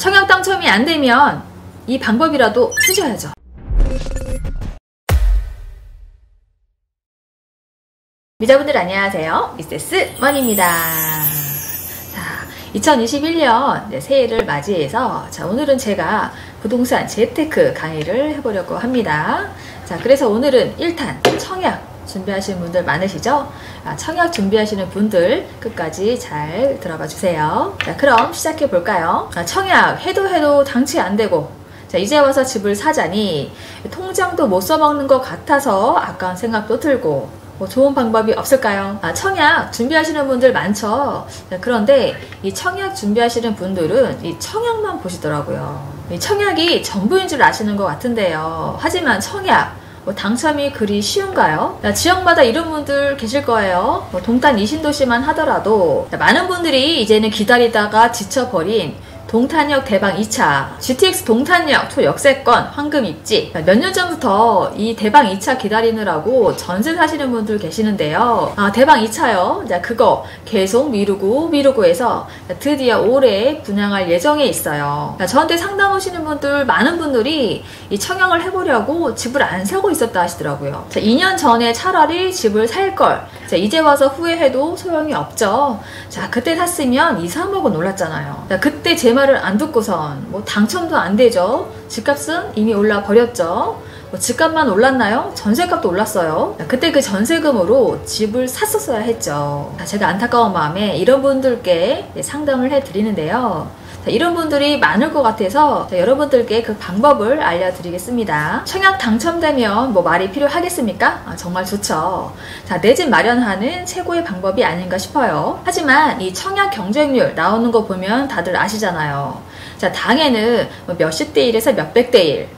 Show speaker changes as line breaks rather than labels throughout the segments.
청약 당첨이 안 되면 이 방법이라도 쓰셔야죠. 미자분들 안녕하세요. 미세스 머니입니다. 자, 2021년 새해를 맞이해서 오늘은 제가 부동산 재테크 강의를 해보려고 합니다. 자, 그래서 오늘은 1탄 청약 준비하시는 분들 많으시죠? 청약 준비하시는 분들 끝까지 잘 들어봐 주세요. 자, 그럼 시작해 볼까요? 청약 해도 당치 안 되고, 자, 이제 와서 집을 사자니 통장도 못 써먹는 것 같아서 아까운 생각도 들고, 좋은 방법이 없을까요? 청약 준비하시는 분들 많죠? 그런데 이 청약 준비하시는 분들은 이 청약만 보시더라고요. 이 청약이 전부인 줄 아시는 것 같은데요. 하지만 청약 당첨이 그리 쉬운가요? 지역마다 이런 분들 계실 거예요. 동탄 이신도시만 하더라도 많은 분들이 이제는 기다리다가 지쳐버린 동탄역 대방 2차, GTX 동탄역 초역세권 황금 입지. 몇 년 전부터 이 대방 2차 기다리느라고 전세 사시는 분들 계시는데요. 대방 2차요. 자, 그거 계속 미루고 해서 드디어 올해 분양할 예정에 있어요. 저한테 상담 오시는 분들, 많은 분들이 이 청약을 해보려고 집을 안 사고 있었다 하시더라고요. 자, 2년 전에 차라리 집을 살걸. 자, 이제 와서 후회해도 소용이 없죠. 자, 그때 샀으면 2, 3억은 올랐잖아요. 자, 그때 제 말을 안 듣고선 당첨도 안 되죠. 집값은 이미 올라 버렸죠. 집값만 올랐나요? 전세값도 올랐어요. 그때 그 전세금으로 집을 샀었어야 했죠. 제가 안타까운 마음에 이런 분들께 상담을 해드리는데요. 이런 분들이 많을 것 같아서 여러분들께 그 방법을 알려드리겠습니다. 청약 당첨되면 말이 필요하겠습니까? 정말 좋죠. 내 집 마련하는 최고의 방법이 아닌가 싶어요. 하지만 이 청약 경쟁률 나오는 거 보면 다들 아시잖아요. 당에는 몇십 대 1에서 몇백 대 1.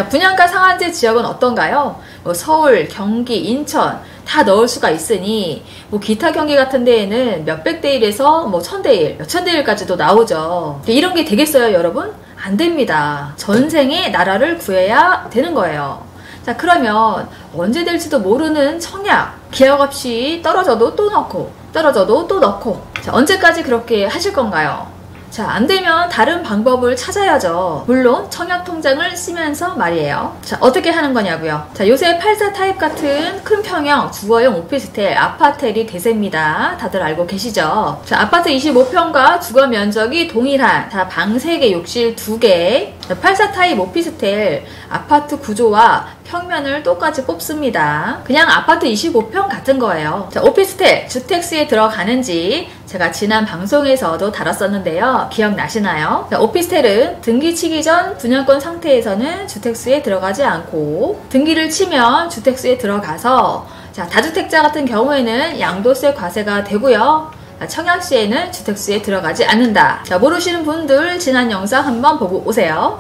분양가 상한제 지역은 어떤가요? 서울, 경기, 인천 다 넣을 수가 있으니 기타 경기 같은 데에는 몇백 대 1에서 1000대 1, 몇천 대 1까지도 나오죠. 이런 게 되겠어요, 여러분? 안 됩니다. 전생에 나라를 구해야 되는 거예요. 자, 그러면 언제 될지도 모르는 청약, 기억없이 떨어져도 또 넣고, 떨어져도 또 넣고. 자, 언제까지 그렇게 하실 건가요? 자, 안 되면 다른 방법을 찾아야죠. 물론 청약 통장을 쓰면서 말이에요. 자, 어떻게 하는 거냐고요? 자, 요새 84 타입 같은 큰 평형 주거용 오피스텔, 아파텔이 대세입니다. 다들 알고 계시죠? 자, 아파트 25평과 주거 면적이 동일한, 자, 방 3개, 욕실 2개. 자, 84 타입 오피스텔 아파트 구조와 평면을 똑같이 뽑습니다. 그냥 아파트 25평 같은 거예요. 자, 오피스텔 주택수에 들어가는지 제가 지난 방송에서도 다뤘었는데요. 기억나시나요? 자, 오피스텔은 등기 치기 전 분양권 상태에서는 주택수에 들어가지 않고, 등기를 치면 주택수에 들어가서, 자, 다주택자 같은 경우에는 양도세 과세가 되고요. 청약 시에는 주택수에 들어가지 않는다. 자, 모르시는 분들 지난 영상 한번 보고 오세요.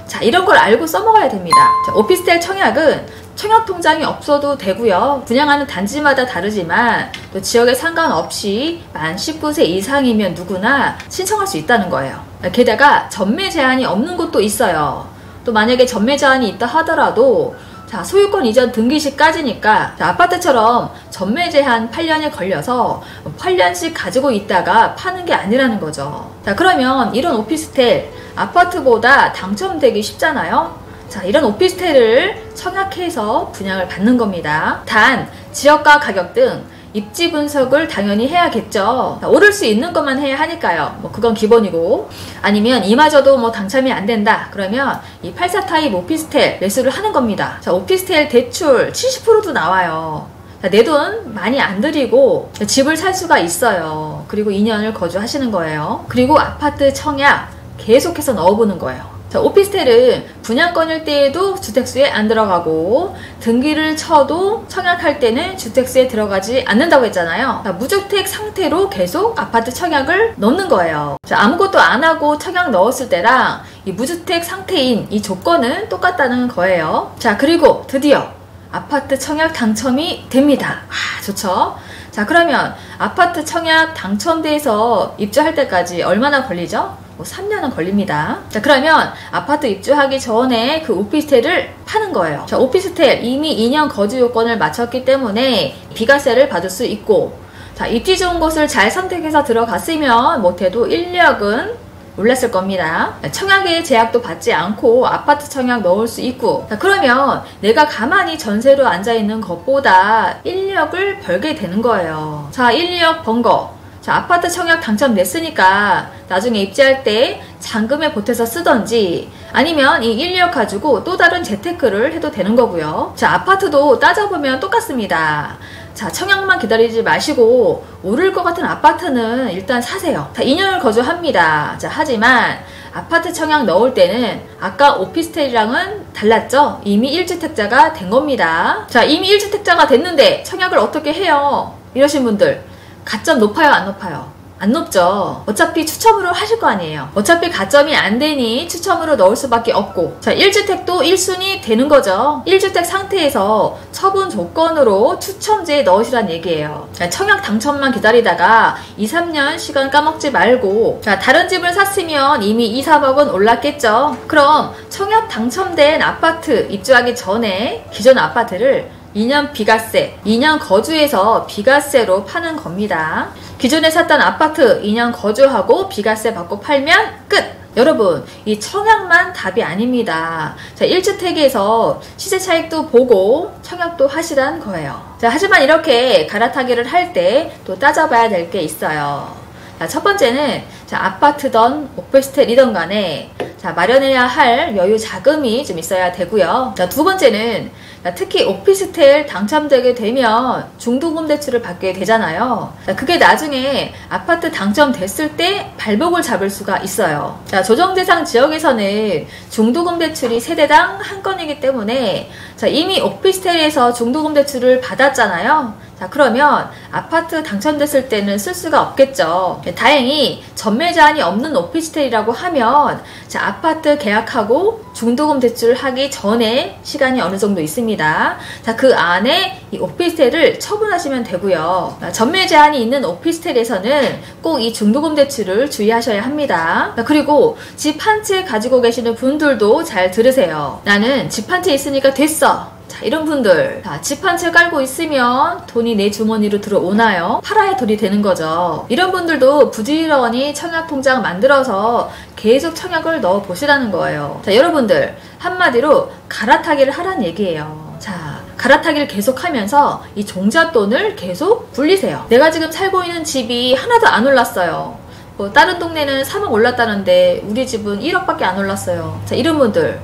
자, 이런 걸 알고 써먹어야 됩니다. 자, 오피스텔 청약은 청약 통장이 없어도 되고요. 분양하는 단지마다 다르지만 또 지역에 상관없이 만 19세 이상이면 누구나 신청할 수 있다는 거예요. 게다가 전매 제한이 없는 곳도 있어요. 또 만약에 전매 제한이 있다 하더라도, 자, 소유권 이전 등기 시까지니까, 자, 아파트처럼 전매 제한 8년에 걸려서 8년씩 가지고 있다가 파는 게 아니라는 거죠. 자, 그러면 이런 오피스텔 아파트보다 당첨되기 쉽잖아요. 자, 이런 오피스텔을 청약해서 분양을 받는 겁니다. 단 지역과 가격 등 입지 분석을 당연히 해야겠죠. 자, 오를 수 있는 것만 해야 하니까요. 그건 기본이고, 아니면 이마저도 당첨이 안 된다 그러면 이 84 타입 오피스텔 매수를 하는 겁니다. 자, 오피스텔 대출 70%도 나와요. 내 돈 많이 안 들이고 집을 살 수가 있어요. 그리고 2년을 거주하시는 거예요. 그리고 아파트 청약 계속해서 넣어보는 거예요. 자, 오피스텔은 분양권일 때에도 주택수에 안 들어가고, 등기를 쳐도 청약할 때는 주택수에 들어가지 않는다고 했잖아요. 자, 무주택 상태로 계속 아파트 청약을 넣는 거예요. 자, 아무것도 안 하고 청약 넣었을 때랑 이 무주택 상태인 이 조건은 똑같다는 거예요. 자, 그리고 드디어 아파트 청약 당첨이 됩니다. 좋죠? 자, 그러면 아파트 청약 당첨돼서 입주할 때까지 얼마나 걸리죠? 3년은 걸립니다. 자, 그러면 아파트 입주하기 전에 그 오피스텔을 파는 거예요. 자, 오피스텔 이미 2년 거주 요건을 마쳤기 때문에 비과세를 받을 수 있고, 자, 입지 좋은 곳을 잘 선택해서 들어갔으면 못해도 인력은 몰랐을 겁니다. 청약의 제약도 받지 않고 아파트 청약 넣을 수 있고, 그러면 내가 가만히 전세로 앉아있는 것보다 1, 2억을 벌게 되는 거예요. 자, 1, 2억 번 거. 자, 아파트 청약 당첨됐으니까 나중에 입주할 때 잔금에 보태서 쓰던지 아니면 이 1, 2억 가지고 또 다른 재테크를 해도 되는 거고요. 자, 아파트도 따져보면 똑같습니다. 자, 청약만 기다리지 마시고 오를 것 같은 아파트는 일단 사세요. 자, 2년을 거주합니다. 자, 하지만 아파트 청약 넣을 때는 아까 오피스텔이랑은 달랐죠? 이미 1주택자가 된 겁니다. 자, 이미 1주택자가 됐는데 청약을 어떻게 해요? 이러신 분들 가점 높아요, 안 높아요? 안 높죠. 어차피 추첨으로 하실 거 아니에요. 어차피 가점이 안 되니 추첨으로 넣을 수밖에 없고, 자, 1주택도 1순위 되는 거죠. 1주택 상태에서 처분 조건으로 추첨제에 넣으시란 얘기예요. 자, 청약 당첨만 기다리다가 2, 3년 시간 까먹지 말고, 자, 다른 집을 샀으면 이미 2, 3억은 올랐겠죠. 그럼 청약 당첨된 아파트 입주하기 전에 기존 아파트를 2년 비과세, 2년 거주해서 비과세로 파는 겁니다. 기존에 샀던 아파트 2년 거주하고 비과세 받고 팔면 끝! 여러분, 이 청약만 답이 아닙니다. 자, 1주택에서 시세 차익도 보고 청약도 하시란 거예요. 자, 하지만 이렇게 갈아타기를 할 때 또 따져봐야 될 게 있어요. 자, 첫 번째는 자, 아파트든 오피스텔이든 간에 자, 마련해야 할 여유 자금이 좀 있어야 되고요. 자, 두 번째는 특히 오피스텔 당첨되게 되면 중도금 대출을 받게 되잖아요. 자, 그게 나중에 아파트 당첨됐을 때 발목을 잡을 수가 있어요. 자, 조정대상 지역에서는 중도금 대출이 세대당 한 건이기 때문에 자, 이미 오피스텔에서 중도금 대출을 받았잖아요. 자, 그러면 아파트 당첨됐을 때는 쓸 수가 없겠죠. 다행히 전매 제한이 없는 오피스텔이라고 하면 자, 아파트 계약하고 중도금 대출을 하기 전에 시간이 어느 정도 있습니다. 자, 그 안에 이 오피스텔을 처분하시면 되고요. 전매 제한이 있는 오피스텔에서는 꼭 이 중도금 대출을 주의하셔야 합니다. 자, 그리고 집 한 채 가지고 계시는 분들도 잘 들으세요. 나는 집 한 채 있으니까 됐어. 자, 이런 분들, 집 한 채 깔고 있으면 돈이 내 주머니로 들어오나요? 팔아야 돈이 되는 거죠. 이런 분들도 부지런히 청약통장 만들어서 계속 청약을 넣어 보시라는 거예요. 자, 여러분들 한마디로 갈아타기를 하란 얘기예요. 자, 갈아타기를 계속 하면서 이 종잣돈을 계속 불리세요. 내가 지금 살고 있는 집이 하나도 안 올랐어요. 뭐 다른 동네는 3억 올랐다는데 우리 집은 1억밖에 안 올랐어요. 자, 이런 분들,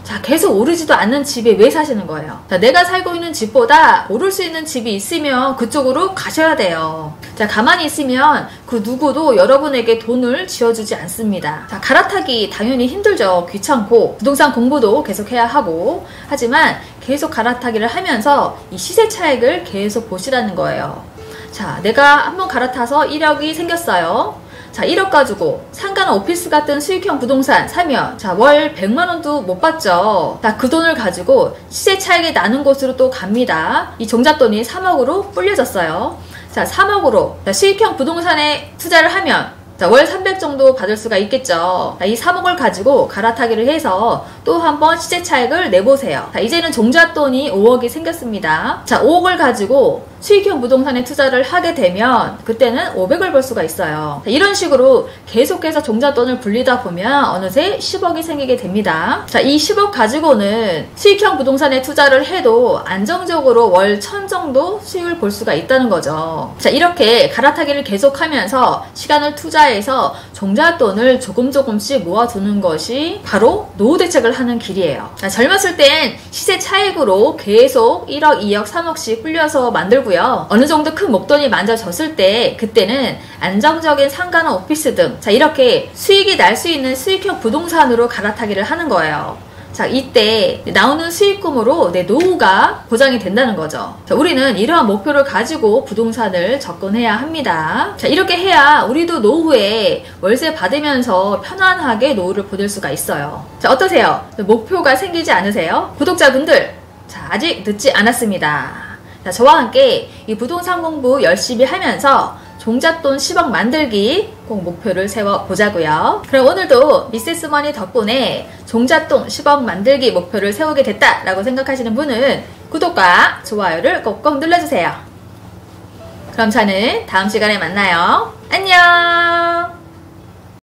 자, 계속 오르지도 않는 집에 왜 사시는 거예요? 자, 내가 살고 있는 집보다 오를 수 있는 집이 있으면 그쪽으로 가셔야 돼요. 자, 가만히 있으면 그 누구도 여러분에게 돈을 쥐어주지 않습니다. 자, 갈아타기 당연히 힘들죠. 귀찮고 부동산 공부도 계속 해야 하고, 하지만 계속 갈아타기를 하면서 이 시세 차익을 계속 보시라는 거예요. 자, 내가 한번 갈아타서 1억이 생겼어요. 자, 1억 가지고 상가나 오피스 같은 수익형 부동산 사면 자, 월 100만원도 못 받죠. 자, 그 돈을 가지고 시세 차익이 나는 곳으로 또 갑니다. 이 종잣돈이 3억으로 불려졌어요. 자, 3억으로 수익형 부동산에 투자를 하면 자, 월 300 정도 받을 수가 있겠죠. 자, 이 3억을 가지고 갈아타기를 해서 또 한번 시세 차익을 내보세요. 자, 이제는 종잣돈이 5억이 생겼습니다. 자, 5억을 가지고 수익형 부동산에 투자를 하게 되면 그때는 500을 벌 수가 있어요. 자, 이런 식으로 계속해서 종잣돈을 불리다 보면 어느새 10억이 생기게 됩니다. 자, 이 10억 가지고는 수익형 부동산에 투자를 해도 안정적으로 월 1000 정도 수익을 볼 수가 있다는 거죠. 자, 이렇게 갈아타기를 계속하면서 시간을 투자해서 종잣돈을 조금씩 모아두는 것이 바로 노후 대책을 하는 길이에요. 자, 젊었을 땐 시세 차익으로 계속 1억, 2억, 3억씩 불려서 만들고요. 어느 정도 큰 목돈이 만져졌을 때 그때는 안정적인 상가나 오피스 등 자, 이렇게 수익이 날 수 있는 수익형 부동산으로 갈아타기를 하는 거예요. 자, 이때 나오는 수익금으로 내 노후가 보장이 된다는 거죠. 자, 우리는 이러한 목표를 가지고 부동산을 접근해야 합니다. 자, 이렇게 해야 우리도 노후에 월세 받으면서 편안하게 노후를 보낼 수가 있어요. 자, 어떠세요? 목표가 생기지 않으세요? 구독자분들, 자, 아직 늦지 않았습니다. 자, 저와 함께 이 부동산 공부 열심히 하면서 종잣돈 10억 만들기 꼭 목표를 세워보자고요. 그럼 오늘도 미세스머니 덕분에 종잣돈 10억 만들기 목표를 세우게 됐다라고 생각하시는 분은 구독과 좋아요를 꼭꼭 눌러주세요. 그럼 저는 다음 시간에 만나요. 안녕!